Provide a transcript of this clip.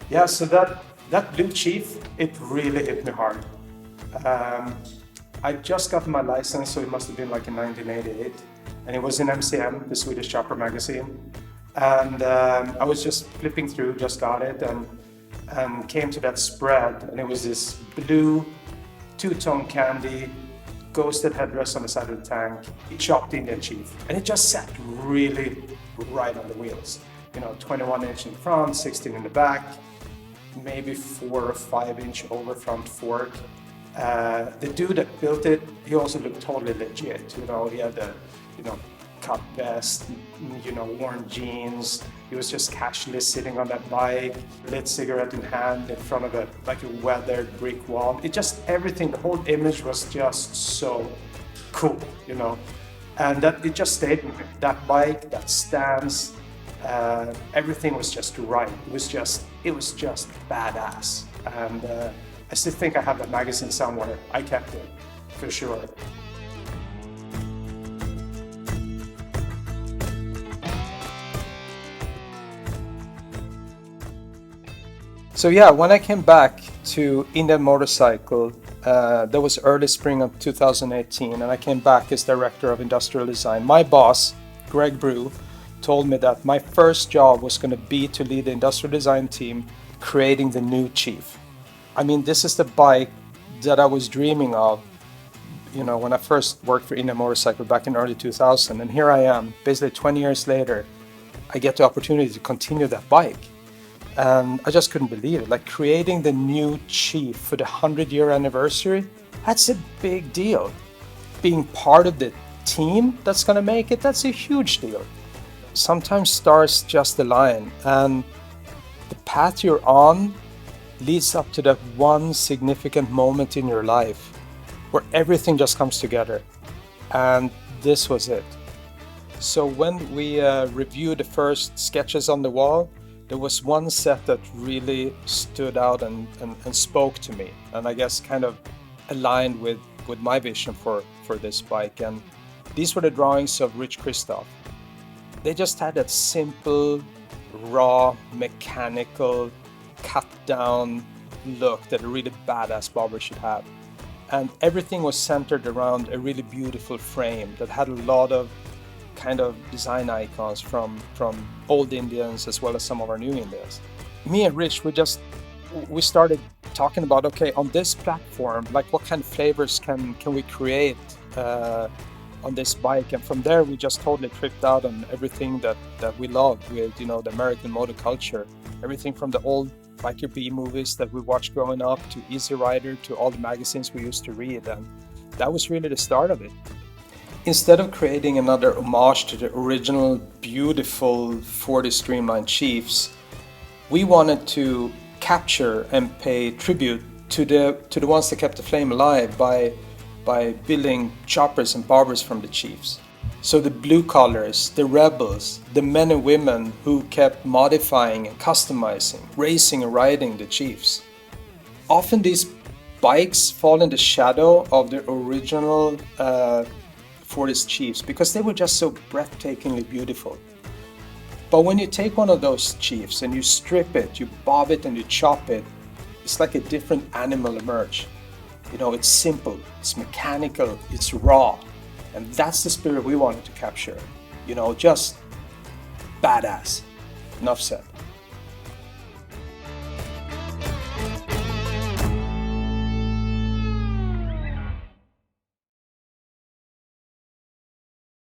Yeah, so that blue Chief, it really hit me hard. I just got my license, so it must have been like in 1988, and it was in MCM, the Swedish chopper magazine. And I was just flipping through, just got it, and came to that spread, and it was this blue two-tone candy, ghosted headdress on the side of the tank. It chopped Indian Chief, and it just sat really right on the wheels. 21 inch in front, 16 in the back, maybe 4 or 5 inch over front fork. The dude that built it, he also looked totally legit. He had the, cut vest, worn jeans. He was just casually sitting on that bike, lit cigarette in hand in front of a weathered brick wall. Everything, the whole image was just so cool, and that it just stayed with me. That bike, that stance, everything was just right. It was just badass. And I still think I have that magazine somewhere. I kept it, for sure. So yeah, when I came back to Indian Motorcycle, that was early spring of 2018, and I came back as director of industrial design. My boss, Greg Brew, told me that my first job was going to be to lead the industrial design team creating the new Chief. I mean, this is the bike that I was dreaming of, when I first worked for Indian Motorcycle back in early 2000, and here I am, basically 20 years later, I get the opportunity to continue that bike. And I just couldn't believe it. Like, creating the new Chief for the 100-year anniversary, that's a big deal. Being part of the team that's going to make it, that's a huge deal. Sometimes stars just align, and the path you're on leads up to that one significant moment in your life where everything just comes together. And this was it. So when we reviewed the first sketches on the wall, there was one set that really stood out and spoke to me, and I guess kind of aligned with my vision for this bike. And these were the drawings of Rich Christoph. They just had that simple, raw, mechanical, cut down look that a really badass bobber should have. And everything was centered around a really beautiful frame that had a lot of kind of design icons from old Indians as well as some of our new Indians. Me and Rich, we started talking about, okay, on this platform, like what kind of flavors can we create on this bike? And from there, we just totally tripped out on everything that we love with, the American motor culture. Everything from the old Biker B movies that we watched growing up, to Easy Rider, to all the magazines we used to read. And that was really the start of it. Instead of creating another homage to the original beautiful 40 streamlined Chiefs, we wanted to capture and pay tribute to the ones that kept the flame alive by building choppers and bobbers from the Chiefs. So the blue collars, the rebels, the men and women who kept modifying and customizing, racing and riding the Chiefs. Often these bikes fall in the shadow of the original 40s Chiefs because they were just so breathtakingly beautiful. But when you take one of those Chiefs and you strip it, you bob it and you chop it, it's like a different animal emerge. It's simple, it's mechanical, it's raw. And that's the spirit we wanted to capture. Just badass. Enough said.